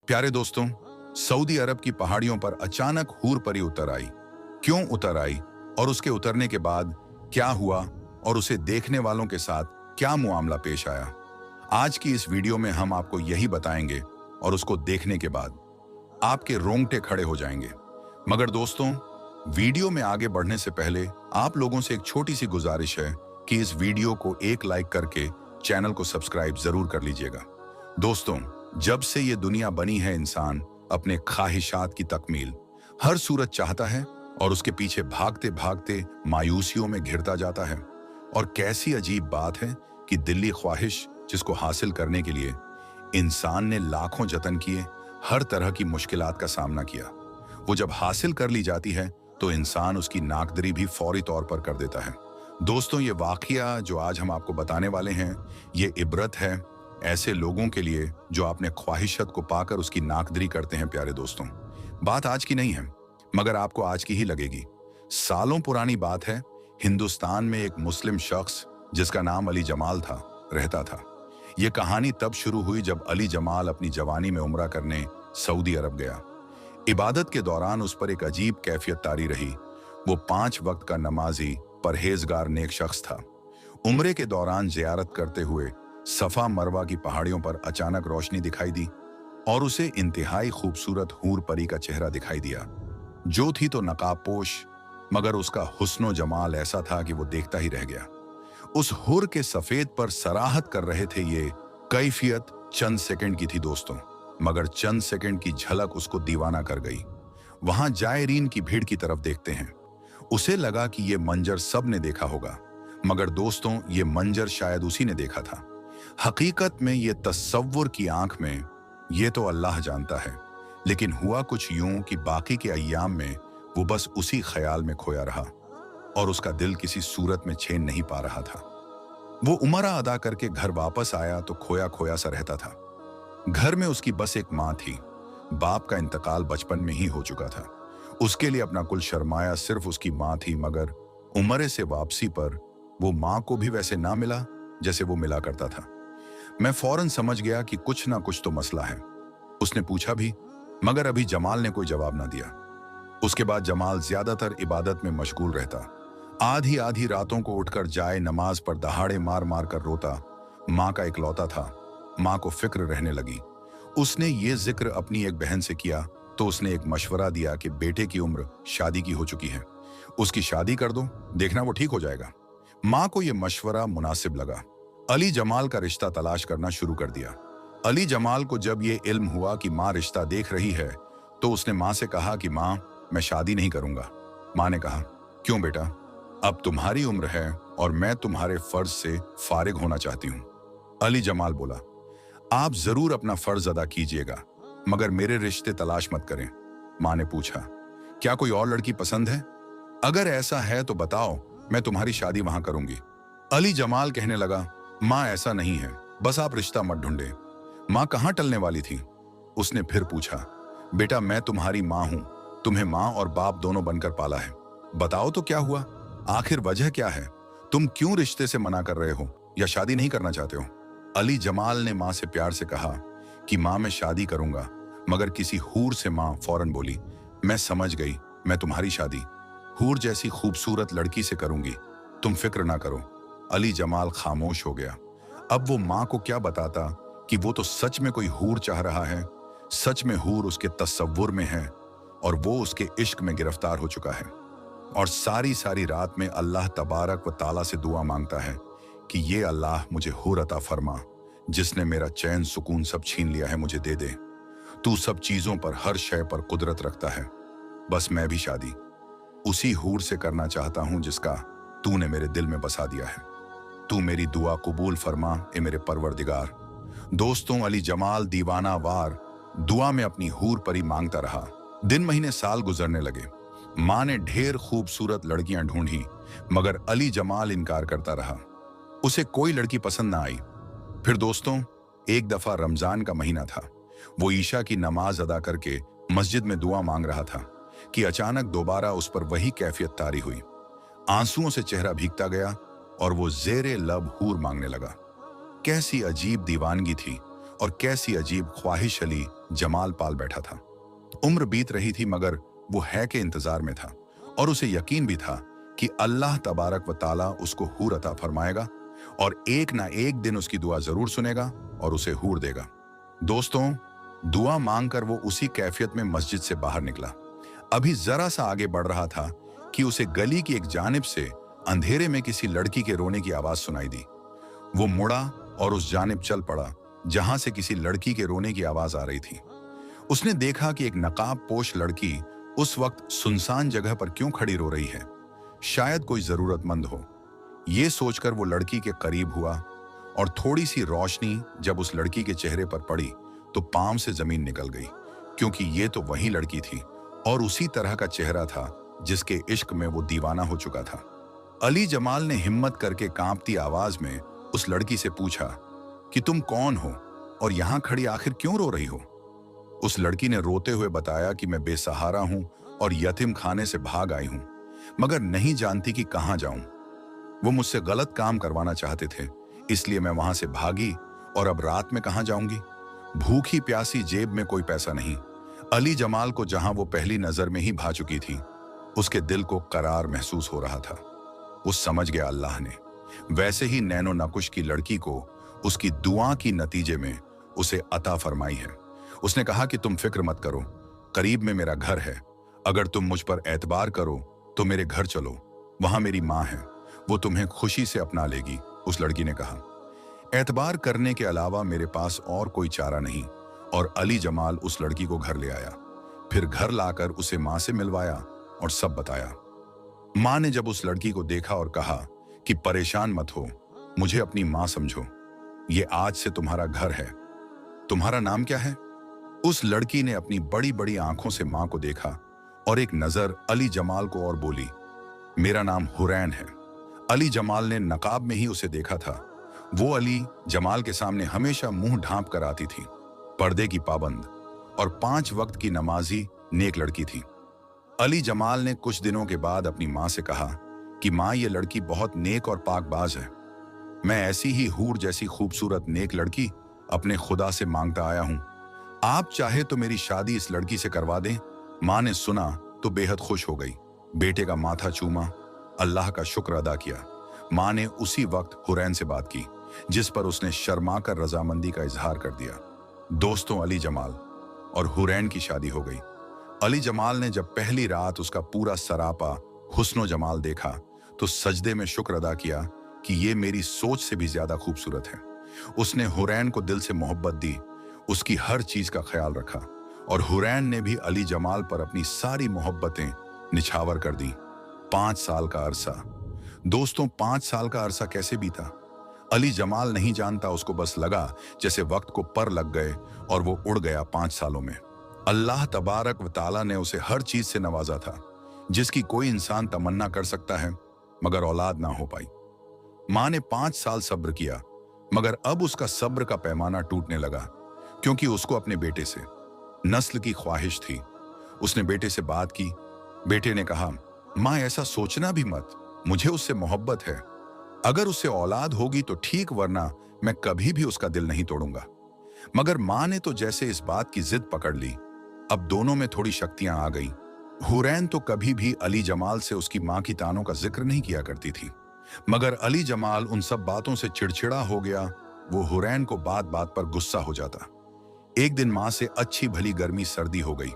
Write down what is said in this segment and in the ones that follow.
प्यारे दोस्तों, सऊदी अरब की पहाड़ियों पर अचानक हूर परी उतर आई। क्यों उतर आई और उसके उतरने के बाद क्या हुआ और उसे देखने वालों के साथ क्या मुआमला पेश आया, आज की इस वीडियो में हम आपको यही बताएंगे और उसको देखने के बाद आपके रोंगटे खड़े हो जाएंगे। मगर दोस्तों, वीडियो में आगे बढ़ने से पहले आप लोगों से एक छोटी सी गुजारिश है कि इस वीडियो को एक लाइक करके चैनल को सब्सक्राइब जरूर कर लीजिएगा। दोस्तों, जब से ये दुनिया बनी है, इंसान अपने ख्वाहिशात की तकमील हर सूरत चाहता है और उसके पीछे भागते भागते मायूसियों में घिरता जाता है। और कैसी अजीब बात है कि दिल्ली ख्वाहिश जिसको हासिल करने के लिए इंसान ने लाखों जतन किए, हर तरह की मुश्किलात का सामना किया, वो जब हासिल कर ली जाती है तो इंसान उसकी नाकदरी भी फौरी तौर पर कर देता है। दोस्तों, ये वाकया जो आज हम आपको बताने वाले हैं, ये इबरत है ऐसे लोगों के लिए जो अपने ख्वाहिशत को पाकर उसकी नाकदरी करते हैं। प्यारे दोस्तों, बात आज की नहीं है, मगर आपको आज की ही लगेगी। सालों पुरानी बात है। हिंदुस्तान में एक मुस्लिम शख्स जिसका नाम अली जमाल था, रहता था। यह कहानी तब शुरू हुई जब अली जमाल अपनी जवानी में उम्रा करने सऊदी अरब गया। इबादत के दौरान उस पर एक अजीब कैफियत तारी रही। वो 5 वक्त का नमाजी, परहेजगार, नेक शख्स था। उम्रे के दौरान जियारत करते हुए सफा मरवा की पहाड़ियों पर अचानक रोशनी दिखाई दी और उसे इंतहाई खूबसूरत हूर परी का चेहरा दिखाई दिया, जो थी तो नकाबपोश, मगर उसका हुस्नो जमाल ऐसा था कि वो देखता ही रह गया। उस हुर के सफेद पर सराहत कर रहे थे ये कैफियत चंद सेकंड की थी दोस्तों, मगर चंद सेकंड की झलक उसको दीवाना कर गई। वहां जायरीन की भीड़ की तरफ देखते हैं। उसे लगा कि ये मंजर सब ने देखा होगा, मगर दोस्तों, ये मंजर शायद उसी ने देखा था। हकीकत में ये तस्वुर की आंख में ये तो अल्लाह जानता है, लेकिन हुआ कुछ यूं कि बाकी के अय्याम में वो बस उसी ख्याल में खोया रहा और उसका दिल किसी सूरत में चैन नहीं पा रहा था। वो उमरा अदा करके घर वापस आया तो खोया खोया सा रहता था। घर में उसकी बस एक माँ थी। बाप का इंतकाल बचपन में ही हो चुका था। उसके लिए अपना कुल शर्माया सिर्फ उसकी माँ थी, मगर उमरे से वापसी पर वो माँ को भी वैसे ना मिला जैसे वो मिला करता था। मैं फौरन समझ गया कि कुछ ना कुछ तो मसला है। उसने पूछा भी, मगर अभी जमाल ने कोई जवाब ना दिया। उसके बाद जमाल ज्यादातर इबादत में मशगूल रहता। आधी आधी रातों को उठकर जाए नमाज पर दहाड़े मार मार कर रोता। माँ का इकलौता था। माँ को फिक्र रहने लगी। उसने ये जिक्र अपनी एक बहन से किया तो उसने एक मशवरा दिया कि बेटे की उम्र शादी की हो चुकी है, उसकी शादी कर दो, देखना वो ठीक हो जाएगा। माँ को यह मशवरा मुनासिब लगा। अली जमाल का रिश्ता तलाश करना शुरू कर दिया। अली जमाल को जब ये इल्म हुआ कि माँ रिश्ता देख रही है तो उसने माँ से कहा कि माँ, मैं शादी नहीं करूंगा। माँ ने कहा, क्यों बेटा? अब तुम्हारी उम्र है और मैं तुम्हारे फर्ज से फारिग होना चाहती हूँ। अली जमाल बोला, आप जरूर अपना फर्ज अदा कीजिएगा, मगर मेरे रिश्ते तलाश मत करें। माँ ने पूछा, क्या कोई और लड़की पसंद है? अगर ऐसा है तो बताओ, मैं तुम्हारी शादी वहां करूंगी। अली जमाल कहने लगा, माँ ऐसा नहीं है, बस आप रिश्ता मत ढूंढे। माँ कहाँ टलने वाली थी। उसने फिर पूछा, बेटा मैं तुम्हारी माँ हूं, तुम्हें माँ और बाप दोनों बनकर पाला है। बताओ तो क्या हुआ, आखिर वजह क्या है? तुम क्यों रिश्ते से मना कर रहे हो या शादी नहीं करना चाहते हो? अली जमाल ने माँ से प्यार से कहा कि माँ मैं शादी करूंगा, मगर किसी हूर से। माँ फौरन बोली, मैं समझ गई, मैं तुम्हारी शादी हूर जैसी खूबसूरत लड़की से करूंगी, तुम फिक्र ना करो। अली जमाल खामोश हो गया। अब वो माँ को क्या बताता कि वो तो सच में कोई हूर चाह रहा है, सच में हूर उसके तस्वुर में है और वो उसके इश्क में गिरफ्तार हो चुका है। और सारी सारी रात में अल्लाह तबारक व ताला से दुआ मांगता है कि ये अल्लाह मुझे हूर अता फरमा, जिसने मेरा चैन सुकून सब छीन लिया है, मुझे दे दे। तू सब चीजों पर, हर शय पर कुदरत रखता है। बस मैं भी शादी उसी हूर से करना चाहता हूं जिसका तूने मेरे दिल में बसा दिया है। तू मेरी दुआ कबूल फरमा ए मेरे परवरदिगार। दोस्तों, अली जमाल दीवाना वार दुआ में अपनी हूर परी मांगता रहा। दिन महीने साल गुजरने लगे। माँ ने ढेर खूबसूरत लड़कियां ढूंढी, मगर अली जमाल इनकार करता रहा। उसे कोई लड़की पसंद ना आई। फिर दोस्तों, एक दफा रमजान का महीना था। वो ईशा की नमाज अदा करके मस्जिद में दुआ मांग रहा था कि अचानक दोबारा उस पर वही कैफियत तारी हुई। आंसुओं से चेहरा भीगता गया और वो जेरे लब हूर मांगने लगा। कैसी अजीब दीवानगी थी। और कैसी अजीब ख्वाहिश अली जमाल पाल बैठा था। उम्र बीत रही थी मगर वो है के इंतजार में था और उसे यकीन भी था कि अल्लाह तबारक व ताला उसको हूर अता फरमाएगा और एक ना एक दिन उसकी दुआ जरूर सुनेगा और उसे हूर देगा। दोस्तों, दुआ मांगकर वो उसी कैफियत में मस्जिद से बाहर निकला। अभी जरा सा आगे बढ़ रहा था कि उसे गली की एक जानिब से अंधेरे में किसी लड़की के रोने की आवाज सुनाई दी। वो मुड़ा और उस जानिब चल पड़ा जहां से किसी लड़की के रोने की आवाज आ रही थी। उसने देखा कि एक नकाब पोश लड़की उस वक्त सुनसान जगह पर क्यों खड़ी रो रही है। शायद कोई जरूरतमंद हो। ये सोचकर वो लड़की के करीब हुआ और थोड़ी सी रोशनी जब उस लड़की के चेहरे पर पड़ी तो पांव से जमीन निकल गई, क्योंकि ये तो वही लड़की थी और उसी तरह का चेहरा था जिसके इश्क में वो दीवाना हो चुका था। अली जमाल ने हिम्मत करके कांपती आवाज में उस लड़की से पूछा कि तुम कौन हो और यहां खड़ी आखिर क्यों रो रही हो। उस लड़की ने रोते हुए बताया कि मैं बेसहारा हूं और यतीम खाने से भाग आई हूं, मगर नहीं जानती कि कहां जाऊं। वो मुझसे गलत काम करवाना चाहते थे, इसलिए मैं वहां से भागी और अब रात में कहां जाऊंगी। भूखी प्यासी, जेब में कोई पैसा नहीं। अली जमाल को जहां वो पहली नजर में ही भा चुकी थी, उसके दिल को करार महसूस हो रहा था। वो समझ गया अल्लाह ने वैसे ही नैनो नकुश की लड़की को उसकी दुआ की नतीजे में उसे अता फरमाई है। उसने कहा कि तुम फिक्र मत करो, करीब में मेरा घर है। अगर तुम मुझ पर एतबार करो तो मेरे घर चलो, वहां मेरी माँ है, वो तुम्हें खुशी से अपना लेगी। उस लड़की ने कहा, एतबार करने के अलावा मेरे पास और कोई चारा नहीं। और अली जमाल उस लड़की को घर ले आया, फिर घर लाकर उसे माँ से मिलवाया और सब बताया। माँ ने जब उस लड़की को देखा और कहा कि परेशान मत हो, मुझे अपनी माँ समझो, ये आज से तुम्हारा घर है। तुम्हारा नाम क्या है? उस लड़की ने अपनी बड़ी बड़ी आंखों से माँ को देखा और एक नजर अली जमाल को और बोली, मेरा नाम हुरैन है। अली जमाल ने नकाब में ही उसे देखा था। वो अली जमाल के सामने हमेशा मुंह ढांप कर आती थी, पर्दे की पाबंद और 5 वक्त की नमाजी नेक लड़की थी। अली जमाल ने कुछ दिनों के बाद अपनी माँ से कहा कि माँ, ये लड़की बहुत नेक और पाकबाज है। मैं ऐसी ही हूर जैसी खूबसूरत नेक लड़की अपने खुदा से मांगता आया हूं। आप चाहे तो मेरी शादी इस लड़की से करवा दें। माँ ने सुना तो बेहद खुश हो गई। बेटे का माथा चूमा, अल्लाह का शुक्र अदा किया। माँ ने उसी वक्त हुरैन से बात की, जिस पर उसने शर्मा कर रजामंदी का इजहार कर दिया। दोस्तों, अली जमाल और हुरैन की शादी हो गई। अली जमाल ने जब पहली रात उसका पूरा सरापा हुस्नो जमाल देखा तो सजदे में शुक्र अदा किया कि ये मेरी सोच से भी ज्यादा खूबसूरत है। उसने हुरैन को दिल से मोहब्बत दी, उसकी हर चीज का ख्याल रखा और हुरैन ने भी अली जमाल पर अपनी सारी मोहब्बतें निछावर कर दी। 5 साल का अरसा। दोस्तों, 5 साल का अरसा कैसे बीता अली जमाल नहीं जानता। उसको बस लगा जैसे वक्त को पर लग गए और वो उड़ गया 5 सालों में। अल्लाह तबारक व ताला ने उसे हर चीज से नवाजा था जिसकी कोई इंसान तमन्ना कर सकता है, मगर औलाद ना हो पाई। माँ ने 5 साल सब्र किया, मगर अब उसका सब्र का पैमाना टूटने लगा, क्योंकि उसको अपने बेटे से नस्ल की ख्वाहिश थी। उसने बेटे से बात की। बेटे ने कहा, माँ, ऐसा सोचना भी मत, मुझे उससे मोहब्बत है। अगर उससे औलाद होगी तो ठीक, वरना मैं कभी भी उसका दिल नहीं तोड़ूंगा। मगर माँ ने तो जैसे इस बात की जिद पकड़ ली। अब दोनों में थोड़ी शक्तियां आ गई। हुरैन तो कभी भी अली जमाल से उसकी माँ की तानों का जिक्र नहीं किया करती थी, मगर अली जमाल उन सब बातों से चिड़चिड़ा हो गया। वो हुरैन को बात बात पर गुस्सा हो जाता। एक दिन माँ से अच्छी भली गर्मी सर्दी हो गई।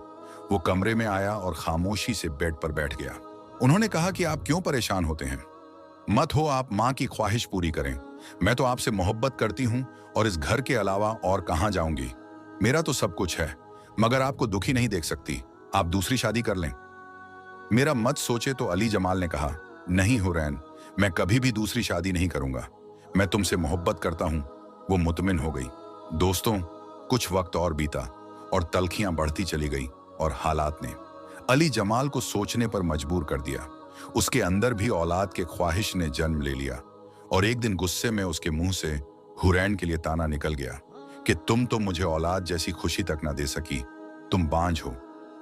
वो कमरे में आया और खामोशी से बेड पर बैठ गया। उन्होंने कहा कि आप क्यों परेशान होते हैं? मत हो, आप माँ की ख्वाहिश पूरी करें। मैं तो आपसे मोहब्बत करती हूँ और इस घर के अलावा और कहाँ जाऊंगी। मेरा तो सब कुछ है, मगर आपको दुखी नहीं देख सकती। आप दूसरी शादी कर लें। मेरा मत सोचे तो अली जमाल ने कहा, नहीं हुरैन, मैं कभी भी दूसरी शादी नहीं करूंगा। मैं तुमसे मोहब्बत करता हूं। वो मुतमिन हो गई। दोस्तों, कुछ वक्त और बीता और तलखियां बढ़ती चली गई और हालात ने अली जमाल को सोचने पर मजबूर कर दिया। उसके अंदर भी औलाद के ख्वाहिश ने जन्म ले लिया और एक दिन गुस्से में उसके मुंह से हुरैन के लिए ताना निकल गया कि तुम तो मुझे औलाद जैसी खुशी तक ना दे सकी, तुम बांझ हो,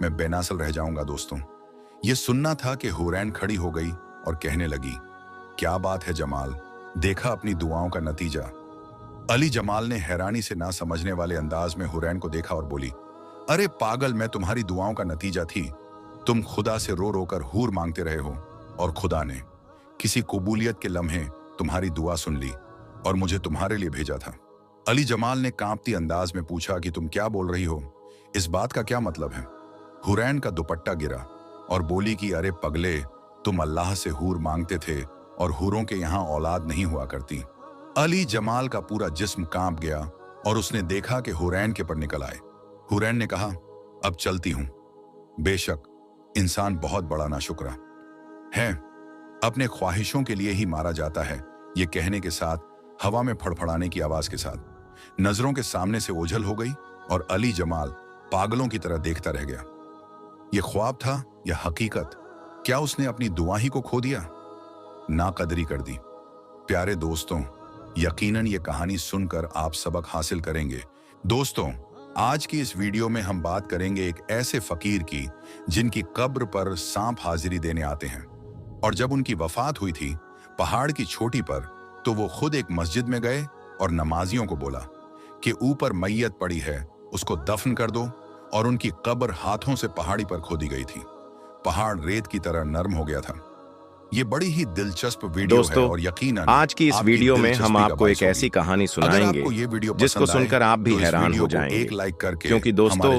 मैं बेनस्ल रह जाऊंगा। दोस्तों, ये सुनना था कि हुरैन खड़ी हो गई और कहने लगी, क्या बात है जमाल, देखा अपनी दुआओं का नतीजा। अली जमाल ने हैरानी से ना समझने वाले अंदाज में हुरैन को देखा और बोली, अरे पागल, मैं तुम्हारी दुआओं का नतीजा थी। तुम खुदा से रो रो कर हूर मांगते रहे हो और खुदा ने किसी कबूलियत के लम्हे तुम्हारी दुआ सुन ली और मुझे तुम्हारे लिए भेजा था। अली जमाल ने कांपती अंदाज में पूछा कि तुम क्या बोल रही हो, इस बात का क्या मतलब है? हुरैन का दुपट्टा गिरा और बोली कि अरे पगले, तुम अल्लाह से हूर मांगते थे और हूरों के यहाँ औलाद नहीं हुआ करती। अली जमाल का पूरा जिस्म कांप गया और उसने देखा कि हुरैन के पर निकल आए। हुरैन ने कहा, अब चलती हूं। बेशक इंसान बहुत बड़ा नाशुक्रा है, अपने ख्वाहिशों के लिए ही मारा जाता है। ये कहने के साथ हवा में फड़फड़ाने की आवाज के साथ नजरों के सामने से ओझल हो गई और अली जमाल पागलों की तरह देखता रह गया। ये ख्वाब था या हकीकत? क्या उसने अपनी दुआ ही को खो दिया? नाकदरी कर दी। प्यारे दोस्तों, यकीनन ये कहानी सुनकर आप सबक हासिल करेंगे। दोस्तों, आज की इस वीडियो में हम बात करेंगे एक ऐसे फकीर की जिनकी कब्र पर सांप हाजिरी देने आते हैं, और जब उनकी वफात हुई थी पहाड़ की चोटी पर, तो वो खुद एक मस्जिद में गए और नमाजियों को बोला कि ऊपर मैयत पड़ी है, उसको दफन कर दो, और उनकी कब्र हाथों से पहाड़ी पर खोदी गई थी। पहाड़ रेत की तरह नरम हो गया था। ये बड़ी ही दिलचस्प वीडियो है और यकीनन आज की इस वीडियो में हम आपको एक ऐसी कहानी सुनाएंगे जिसको सुनकर आप भी हैरान हो जाएंगे। एक लाइक करके क्योंकि दोस्तों,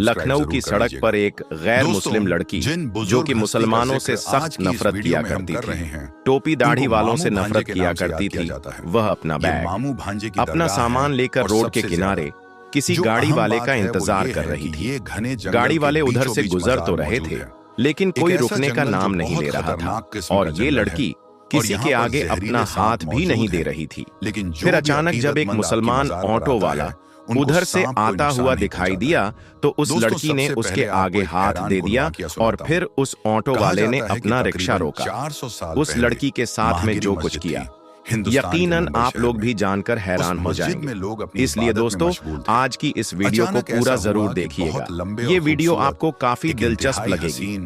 लखनऊ की सड़क पर एक गैर मुस्लिम लड़की जो कि मुसलमानों से सख्त नफरत किया करती थी, टोपी दाढ़ी वालों से नफरत किया करती थी, वह अपना बैग, अपना सामान लेकर रोड के किनारे किसी गाड़ी वाले का इंतजार कर रही थी। गाड़ी वाले उधर से गुजर तो रहे थे, लेकिन कोई रुकने का नाम नहीं ले रहा था, और ये लड़की किसी के आगे अपना हाथ भी नहीं दे रही थी। फिर अचानक जब एक मुसलमान ऑटो वाला उधर से आता हुआ दिखाई दिया, तो उस लड़की ने उसके आगे हाथ दे दिया और फिर उस ऑटो वाले ने अपना रिक्शा रोका। उस लड़की के साथ में जो कुछ किया, यकीनन आप लोग भी जानकर हैरान हो जाएंगे। इसलिए दोस्तों, आज की इस वीडियो को पूरा जरूर देखिएगा। ये वीडियो आपको काफी दिलचस्प लगेगी।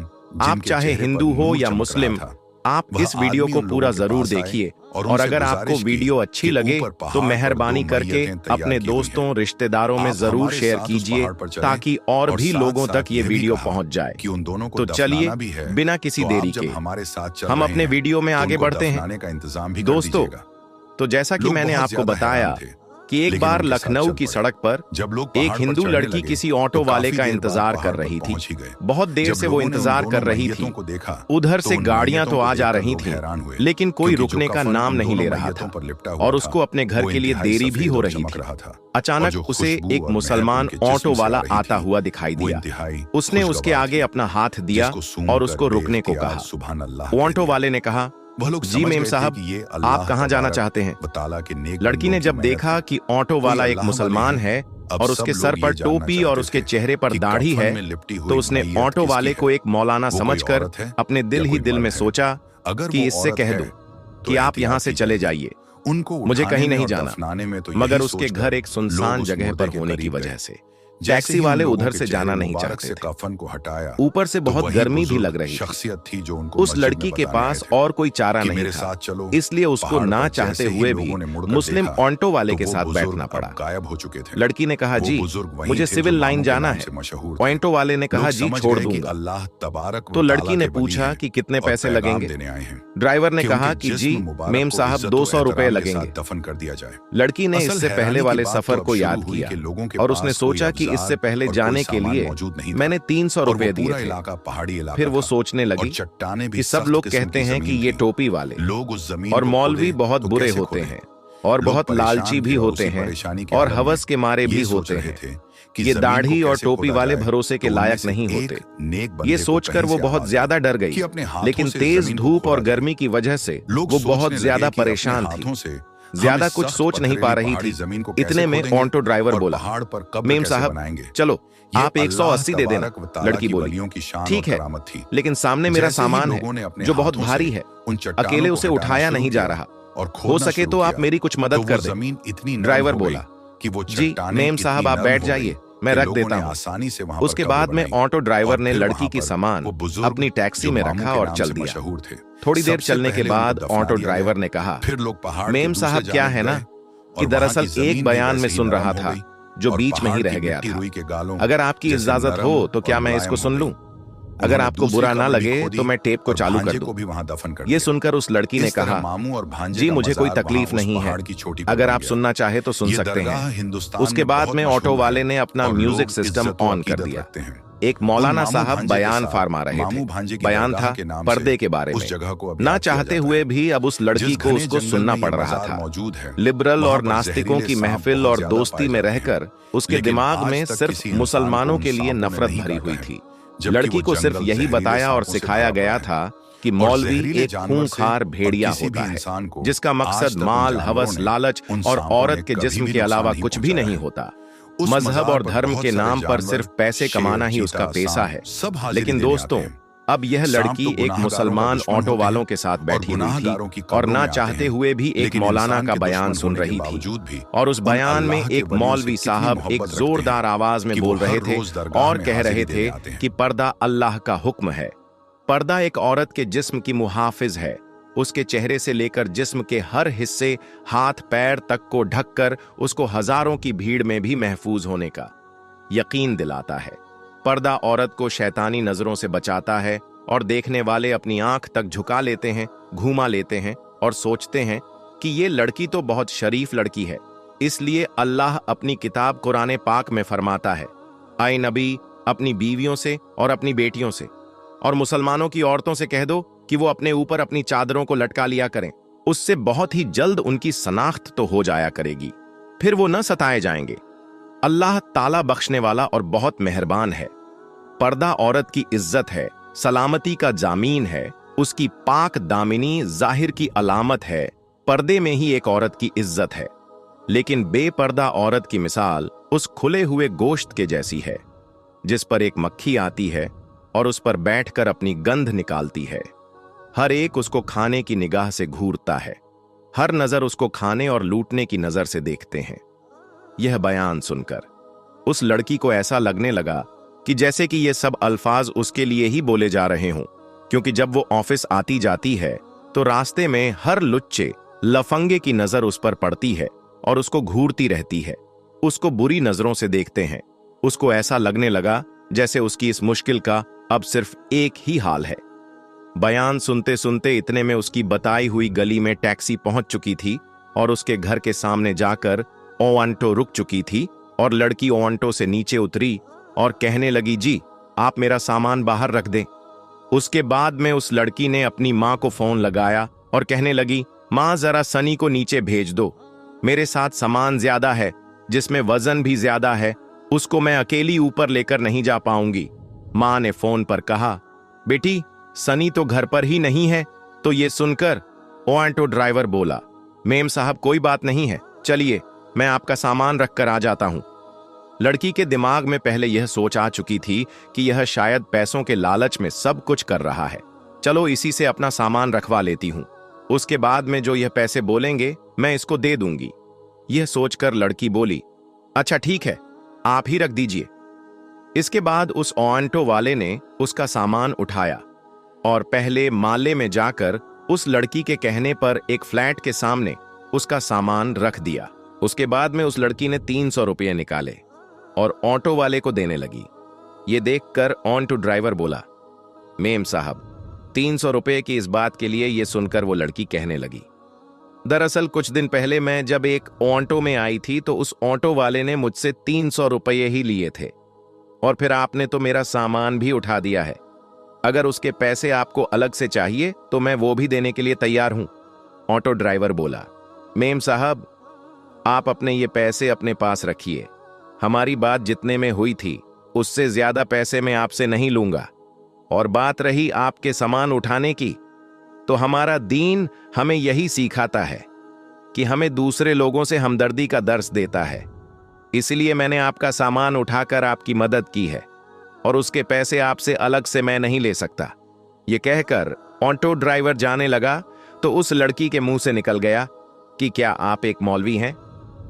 आप चाहे हिंदू हो या मुस्लिम, आप इस वीडियो को पूरा जरूर देखिए, और अगर आपको वीडियो अच्छी लगे तो मेहरबानी करके अपने दोस्तों रिश्तेदारों में जरूर शेयर कीजिए, ताकि और भी लोगों तक ये वीडियो पहुंच जाए। तो चलिए बिना किसी देरी के हम अपने वीडियो में आगे बढ़ते हैं। दोस्तों, तो जैसा कि मैंने आपको बताया कि एक बार लखनऊ की सड़क पर एक हिंदू लड़की किसी ऑटो वाले का इंतजार कर रही थी। बहुत देर से वो इंतजार कर रही थी। उधर से गाड़ियां तो आ जा रही थीं, लेकिन कोई रुकने का नाम नहीं ले रहा था, और उसको अपने घर के लिए देरी भी हो रही थी। अचानक उसे एक मुसलमान ऑटो वाला आता हुआ दिखाई दिया। उसने उसके आगे अपना हाथ दिया और उसको रुकने को कहा। ऑटो वाले ने कहा, जी मेम साहब, आप कहाँ जाना चाहते हैं? लड़की ने जब देखा कि ऑटो वाला एक मुसलमान है और उसके सर पर टोपी और उसके चेहरे पर दाढ़ी है, तो उसने ऑटो वाले को एक मौलाना समझकर अपने दिल ही दिल में सोचा कि इससे कह दो कि आप यहाँ से चले जाइए, मुझे कहीं नहीं जाना। मगर उसके घर एक सुनसान जगह पर होने की वजह से टैक्सी वाले उधर से जाना नहीं चाहते थे। कफन को हटाया, ऊपर से बहुत गर्मी भी लग रही शख्सियत थी जो उनको उस लड़की के पास और कोई चारा नहीं था, इसलिए उसको ना चाहते हुए भी मुस्लिम ऑटो वाले के साथ बैठना पड़ा। गायब हो चुके थे। लड़की ने कहा, जी मुझे सिविल लाइन जाना है। ऑटो वाले ने कहा, जी छोड़ दूंगा। अल्लाह तबारक तो लड़की ने पूछा कि कितने पैसे लगेंगे। ड्राइवर ने कहा कि जी मेम साहब 200 रुपए लगेंगे। दफन कर दिया जाए। लड़की ने इससे पहले वाले सफर को याद किया और उसने सोचा कि इससे पहले जाने के लिए मैंने 300 रुपए दिए थे। पहाड़ी इलाका फिर वो सोचने लगी कि सब लोग कहते हैं कि ये टोपी वाले लोग उस जमीन और मौलवी बहुत बुरे होते हैं और बहुत लालची भी होते हैं और हवस के मारे भी होते हैं। ये दाढ़ी और टोपी वाले भरोसे के लायक नहीं होते। ये सोचकर वो बहुत ज्यादा डर गई, लेकिन तेज धूप और गर्मी की वजह से वो बहुत ज्यादा परेशान थी, ज्यादा कुछ सोच नहीं पा रही थी। इतने में ऑटो ड्राइवर बोला, मेम साहब चलो आप 180 दे देना। लड़की बोली, ठीक है, लेकिन सामने मेरा सामान है जो बहुत भारी है, अकेले उसे उठाया नहीं जा रहा, हो सके तो आप मेरी कुछ मदद कर दें। ड्राइवर बोला, जी मेम साहब आप बैठ जाइए, मैं रख देता हूँ। उसके बाद में ऑटो ड्राइवर ने लड़की की सामान अपनी टैक्सी में रखा और चल दिया। थोड़ी देर चलने के बाद ऑटो ड्राइवर ने कहा, मेम साहब क्या है ना, कि दरअसल एक बयान में सुन रहा था जो बीच में ही रह गया था। अगर आपकी इजाजत हो तो क्या मैं इसको सुन लूं? अगर आपको बुरा ना लगे तो मैं टेप को चालू कर दूं। ये सुनकर उस लड़की ने कहा, जी मुझे कोई तकलीफ नहीं है, अगर आप सुनना चाहे तो सुन सकते हैं। उसके बाद में ऑटो वाले ने अपना म्यूजिक सिस्टम ऑन कर दिया। एक मौलाना साहब बयान फरमा रहे थे। बयान था पर्दे के बारे में। ना चाहते हुए भी अब उस लड़की को उसको सुनना पड़ रहा था। लिबरल और नास्तिकों की महफिल और दोस्ती में रहकर उसके दिमाग में सिर्फ मुसलमानों के लिए नफरत भरी हुई थी। लड़की को सिर्फ यही बताया और सिखाया गया था कि मौलवी एक खूंखार भेड़िया होता है, जिसका मकसद माल, हवस, लालच और औरत के जिस्म के अलावा कुछ भी नहीं होता। मजहब और धर्म के नाम पर सिर्फ पैसे कमाना ही उसका पेशा है। लेकिन दोस्तों, अब यह लड़की एक मुसलमान ऑटो वालों के साथ बैठी हुई थी और ना चाहते हुए भी एक मौलाना का बयान सुन रही थी। और उस बयान में एक मौलवी साहब एक जोरदार आवाज में बोल रहे थे और कह रहे थे कि पर्दा अल्लाह का हुक्म है। पर्दा एक औरत के जिस्म की मुहाफिज है, उसके चेहरे से लेकर जिस्म के हर हिस्से, हाथ पैर तक को ढककर उसको हजारों की भीड़ में भी महफूज होने का यकीन दिलाता है। पर्दा औरत को शैतानी नजरों से बचाता है और देखने वाले अपनी आंख तक झुका लेते हैं, घूमा लेते हैं और सोचते हैं कि ये लड़की तो बहुत शरीफ लड़की है। इसलिए अल्लाह अपनी किताब कुरान पाक में फरमाता है, आए नबी अपनी बीवियों से और अपनी बेटियों से और मुसलमानों की औरतों से कह दो कि वो अपने ऊपर अपनी चादरों को लटका लिया करें, उससे बहुत ही जल्द उनकी शनाख्त तो हो जाया करेगी, फिर वो न सताए जाएंगे। अल्लाह ताला बख्शने वाला और बहुत मेहरबान है। पर्दा औरत की इज्जत है, सलामती का जामीन है, उसकी पाक दामिनी जाहिर की अलामत है। पर्दे में ही एक औरत की इज्जत है। लेकिन बेपर्दा औरत की मिसाल उस खुले हुए गोश्त के जैसी है जिस पर एक मक्खी आती है और उस पर बैठकर अपनी गंध निकालती है। हर एक उसको खाने की निगाह से घूरता है, हर नजर उसको खाने और लूटने की नजर से देखते हैं। यह बयान सुनकर उस लड़की को ऐसा लगने लगा कि जैसे कि ये सब अल्फाज उसके लिए ही बोले जा रहे हों, क्योंकि जब वो ऑफिस आती जाती है तो रास्ते में हर लुच्चे लफंगे की नजर उस पर पड़ती है और उसको घूरती रहती है, उसको बुरी नजरों से देखते हैं। उसको ऐसा लगने लगा जैसे उसकी इस मुश्किल का अब सिर्फ एक ही हाल है। बयान सुनते सुनते इतने में उसकी बताई हुई गली में टैक्सी पहुंच चुकी थी और उसके घर के सामने जाकर ओवांटो रुक चुकी थी और लड़की ओवांटो से नीचे उतरी और कहने लगी, जी आप मेरा सामान बाहर रख दें। उसके बाद में उस लड़की ने अपनी माँ को फोन लगाया और कहने लगी, माँ जरा सनी को नीचे भेज दो, मेरे साथ सामान ज्यादा है जिसमें वजन भी ज्यादा है, उसको मैं अकेली ऊपर लेकर नहीं जा पाऊंगी। माँ ने फोन पर कहा, बेटी सनी तो घर पर ही नहीं है। तो ये सुनकर ओवांटो ड्राइवर बोला, मेम साहब कोई बात नहीं है, चलिए मैं आपका सामान रखकर आ जाता हूं। लड़की के दिमाग में पहले यह सोच आ चुकी थी कि यह शायद पैसों के लालच में सब कुछ कर रहा है, चलो इसी से अपना सामान रखवा लेती हूं, उसके बाद में जो यह पैसे बोलेंगे मैं इसको दे दूंगी। यह सोचकर लड़की बोली, अच्छा ठीक है, आप ही रख दीजिए। इसके बाद उस ओवांटो वाले ने उसका सामान उठाया और पहले माले में जाकर उस लड़की के कहने पर एक फ्लैट के सामने उसका सामान रख दिया। उसके बाद में उस लड़की ने 300 रुपये निकाले और ऑटो वाले को देने लगी। ये देखकर ऑटो ड्राइवर बोला, मेम साहब 300 रुपये की इस बात के लिए। ये सुनकर वो लड़की कहने लगी, दरअसल कुछ दिन पहले मैं जब एक ऑटो में आई थी तो उस ऑटो वाले ने मुझसे 300 रुपये ही लिए थे और फिर आपने तो मेरा सामान भी उठा दिया है। अगर उसके पैसे आपको अलग से चाहिए तो मैं वो भी देने के लिए तैयार हूं। ऑटो ड्राइवर बोला, मेम साहब आप अपने ये पैसे अपने पास रखिए, हमारी बात जितने में हुई थी उससे ज्यादा पैसे मैं आपसे नहीं लूंगा। और बात रही आपके सामान उठाने की, तो हमारा दीन हमें यही सिखाता है कि हमें दूसरे लोगों से हमदर्दी का दर्स देता है, इसलिए मैंने आपका सामान उठाकर आपकी मदद की है और उसके पैसे आपसे अलग से मैं नहीं ले सकता। ये कहकर ऑटो ड्राइवर जाने लगा तो उस लड़की के मुंह से निकल गया कि क्या आप एक मौलवी हैं?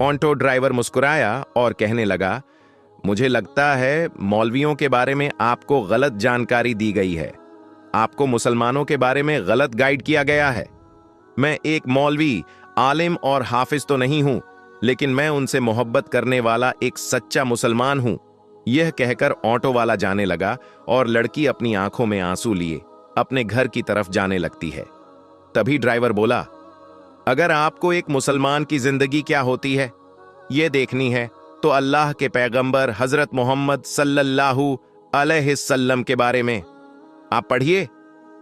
ऑटो ड्राइवर मुस्कुराया और कहने लगा, मुझे लगता है मौलवियों के बारे में आपको गलत जानकारी दी गई है, आपको मुसलमानों के बारे में गलत गाइड किया गया है। मैं एक मौलवी, आलिम और हाफिज तो नहीं हूं, लेकिन मैं उनसे मोहब्बत करने वाला एक सच्चा मुसलमान हूं। यह कहकर ऑटो वाला जाने लगा और लड़की अपनी आंखों में आंसू लिए अपने घर की तरफ जाने लगती है। तभी ड्राइवर बोला, अगर आपको एक मुसलमान की जिंदगी क्या होती है यह देखनी है तो अल्लाह के पैगंबर हजरत मोहम्मद सल्लल्लाहु अलैहि वसल्लम के बारे में आप पढ़िए।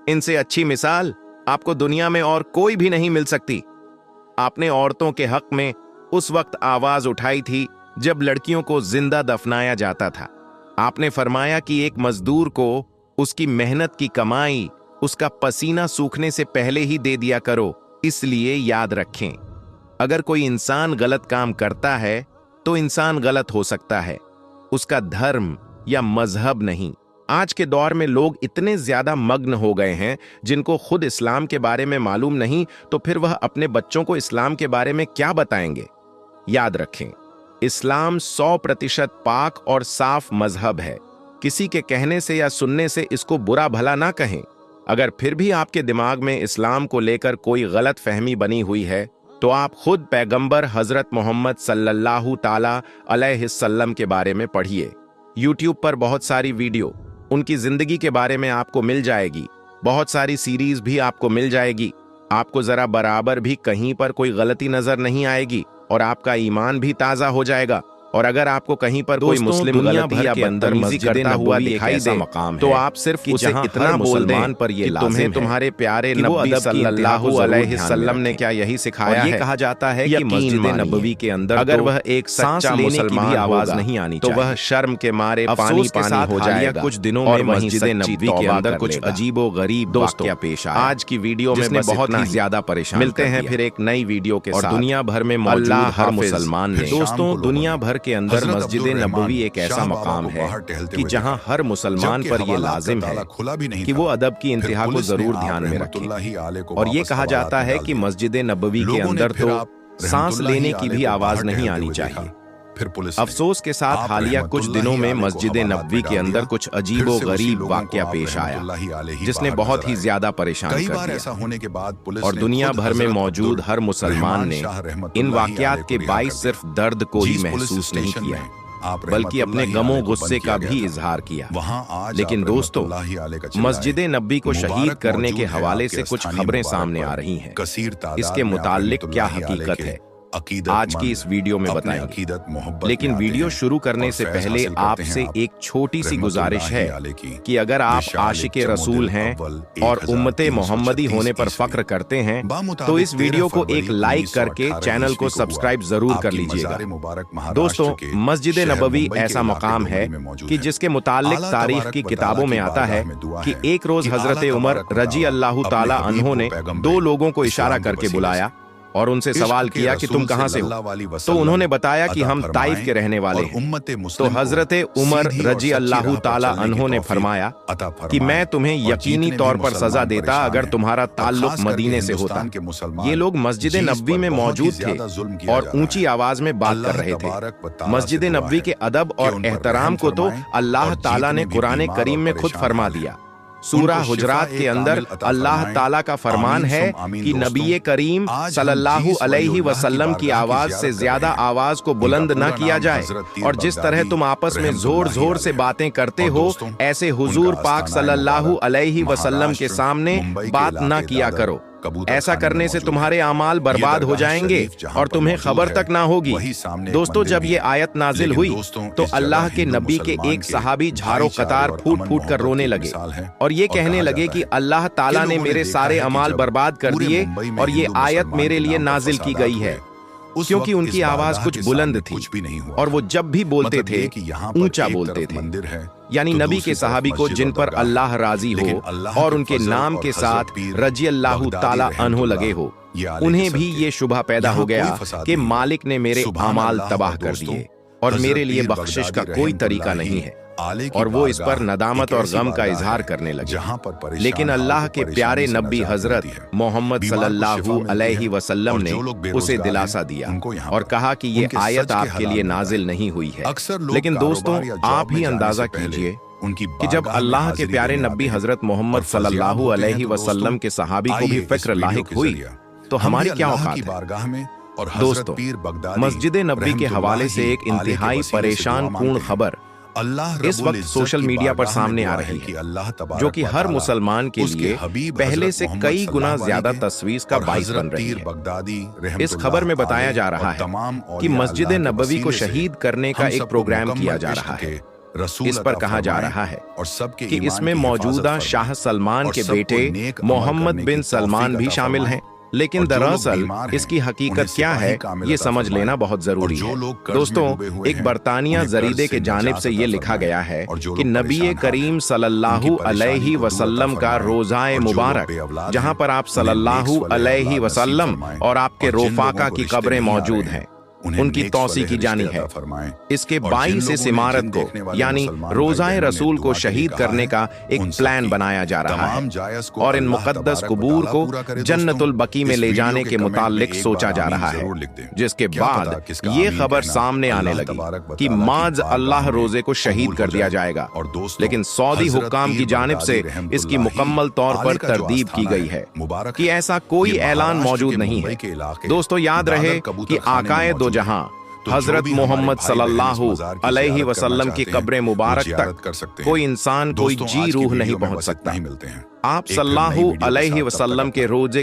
इनसे अच्छी मिसाल आपको दुनिया में और कोई भी नहीं मिल सकती। आपने औरतों के हक में उस वक्त आवाज उठाई थी जब लड़कियों को जिंदा दफनाया जाता था। आपने फरमाया कि एक मजदूर को उसकी मेहनत की कमाई उसका पसीना सूखने से पहले ही दे दिया करो। इसलिए याद रखें, अगर कोई इंसान गलत काम करता है तो इंसान गलत हो सकता है, उसका धर्म या मजहब नहीं। आज के दौर में लोग इतने ज्यादा मग्न हो गए हैं जिनको खुद इस्लाम के बारे में मालूम नहीं, तो फिर वह अपने बच्चों को इस्लाम के बारे में क्या बताएंगे। याद रखें, इस्लाम 100% पाक और साफ मजहब है। किसी के कहने से या सुनने से इसको बुरा भला ना कहें। अगर फिर भी आपके दिमाग में इस्लाम को लेकर कोई गलत फहमी बनी हुई है तो आप खुद पैगंबर हजरत मोहम्मद सल्लल्लाहु ताला अलैहि वसल्लम के बारे में पढ़िए। यूट्यूब पर बहुत सारी वीडियो उनकी जिंदगी के बारे में आपको मिल जाएगी। बहुत सारी सीरीज भी आपको मिल जाएगी। आपको जरा बराबर भी कहीं पर कोई गलती नजर नहीं आएगी और आपका ईमान भी ताजा हो जाएगा। और अगर आपको कहीं पर कोई मुस्लिम गलती या बदतमीजी करता हुआ दिखाई दे तो आप सिर्फ उसे इतना बोल दें कि तुम्हें तुम्हारे प्यारे नबी सल्लल्लाहु अलैहि वसल्लम ने क्या यही सिखाया है। कहा जाता है कि मस्जिद नबवी के अंदर अगर वह एक सच्चा मुसलमान आवाज नहीं आनी तो वह शर्म के मारे पानी पानी हो जाएगा। कुछ दिनों में मस्जिद नबवी के अंदर कुछ अजीबो गरीब वाकया पेश आया। आज की वीडियो में बहुत ही ज्यादा परेशान। मिलते हैं फिर एक नई वीडियो के साथ। दुनिया भर में मौजूद हर मुसलमान ने दोस्तों दुनिया भर के अंदर मस्जिद नबवी एक ऐसा मकाम है कि जहां हर मुसलमान पर यह लाजिम है कि वो अदब की इंतहा को जरूर ध्यान में रखे। और ये कहा जाता है कि मस्जिद नबवी के अंदर तो सांस लेने की भी आवाज नहीं आनी चाहिए। अफसोस के साथ हालिया कुछ दिनों में मस्जिद नबवी के अंदर कुछ अजीबो गरीब वाकया पेश आया जिसने बहुत ही ज्यादा परेशान कर दिया। और दुनिया भर में मौजूद हर मुसलमान ने इन वाकयात के बाइस सिर्फ दर्द को ही महसूस नहीं किया बल्कि अपने गमों गुस्से का भी इजहार किया। लेकिन दोस्तों, मस्जिद नबवी को शहीद करने के हवाले से कुछ खबरें सामने आ रही हैं। इसके मुताल्लिक क्या हकीकत है आज की इस वीडियो में बताएंगे। लेकिन वीडियो शुरू करने से पहले आपसे एक छोटी सी गुजारिश है कि अगर आप आशिक रसूल हैं और उम्मते मोहम्मदी होने पर फख्र करते हैं तो इस वीडियो को एक लाइक करके चैनल को सब्सक्राइब जरूर कर लीजिएगा। दोस्तों, मस्जिद नबवी ऐसा मकाम है कि जिसके मुताल्लिक तारीख की किताबों में आता है कि एक रोज हजरत उमर रजी अल्लाह ताला अन्हो ने दो लोगों को इशारा करके बुलाया और उनसे सवाल किया कि तुम कहां से हो। तो उन्होंने बताया कि हम ताइफ के रहने वाले हैं। तो हजरत उमर रजी अल्लाह ताला अन्हो ने फरमाया कि मैं तुम्हें यकीनी तौर पर सजा देता अगर तुम्हारा ताल्लुक मदीने से होता। ये लोग मस्जिद नबवी में मौजूद थे और ऊंची आवाज में बात कर रहे थे। मस्जिद नबवी के अदब और एहतराम को तो अल्लाह ताला ने कुरान करीम में खुद फरमा दिया। सूरा हुजरात के अंदर अल्लाह ताला का फरमान है कि नबी करीम सल्लल्लाहु अलैहि वसल्लम की आवाज से ज्यादा आवाज को बुलंद न किया जाए और जिस तरह तुम आपस में जोर जोर से बातें करते हो ऐसे हुजूर पाक सल्लल्लाहु अलैहि वसल्लम के सामने बात न किया करो। ऐसा करने से तुम्हारे आमाल बर्बाद हो जाएंगे और तुम्हें खबर तक ना होगी। दोस्तों, जब ये आयत नाजिल हुई तो अल्लाह के नबी के एक सहाबी झारो कतार फूट फूट कर रोने लगे और ये कहने लगे कि अल्लाह ताला ने मेरे सारे अमाल बर्बाद कर दिए और ये आयत मेरे लिए नाजिल की गई है। क्योंकि उनकी आवाज कुछ बुलंद थी और वो जब भी बोलते थे ऊंचा बोलते थे। यानी नबी के सहाबी को जिन पर अल्लाह राजी हो और उनके नाम के साथ रजी अल्लाह ताला अन्हो लगे हो, उन्हें भी ये शुबा पैदा हो गया कि मालिक ने मेरे अमाल तबाह कर दिए और मेरे लिए बख्शिश का कोई तरीका नहीं है। और वो इस पर नदामत और गम का इजहार करने लगे। लेकिन अल्लाह के प्यारे नबी हजरत मोहम्मद सल्लल्लाहु अलैहि वसल्लम ने उसे दिलासा दिया और कहा कि ये आयत आपके लिए नाजिल नहीं हुई है। लेकिन दोस्तों, आप ही अंदाजा कीजिए कि जब अल्लाह के प्यारे नबी हजरत मोहम्मद सल्लल्लाहु अलैहि वसल्लम के सहाबी को भी फिक्र लाहिक हुई तो हमारी क्या औकात है। और दोस्तों, मस्जिद नबी के हवाले से एक इंतहाई परेशान कून खबर इस वक्त सोशल मीडिया पर सामने आ रही है, जो कि हर मुसलमान के लिए पहले से कई गुना ज्यादा तस्वीर का बाइस बन रही है। इस खबर में बताया जा रहा है कि मस्जिद नबवी को शहीद करने का एक प्रोग्राम किया जा रहा है। इस पर कहा जा रहा है कि इसमें मौजूदा शाह सलमान के बेटे मोहम्मद बिन सलमान भी शामिल हैं। लेकिन दरअसल इसकी हकीकत क्या है, ये समझ लेना बहुत जरूरी है। दोस्तों, एक बरतानिया जरीदे के जानिब से ये लिखा गया है कि नबी करीम सल्लल्लाहु अलैहि वसल्लम का रोज़ाए मुबारक, जहां पर आप सल्लल्लाहु अलैहि वसल्लम और आपके रोफाका की कब्रें मौजूद हैं, उनकी तौसी की जानी है। इसके 22 इस इमारत को यानी रोज़ाए रसूल को शहीद करने का एक प्लान बनाया जा रहा है और इन मुकद्दस कुबूर को जन्नतुल बकी में ले जाने के मुताल्लिक सोचा जा रहा है, जिसके बाद ये खबर सामने आने लगी कि माज अल्लाह रोजे को शहीद कर दिया जाएगा। लेकिन सऊदी हुक्काम की जानिब से इसकी मुकम्मल तौर पर तरदीब की गई है कि ऐसा कोई ऐलान मौजूद नहीं है। दोस्तों, याद रहे कि आकाए दो जहां हजरत मोहम्मद सल्लल्लाहु अलैहि वसल्लम की कब्र मुबारक तक कोई इंसान, कोई जी रूह नहीं पहुंच सकता। आप सल्लल्लाहु अलैहि वसल्लम के रोजे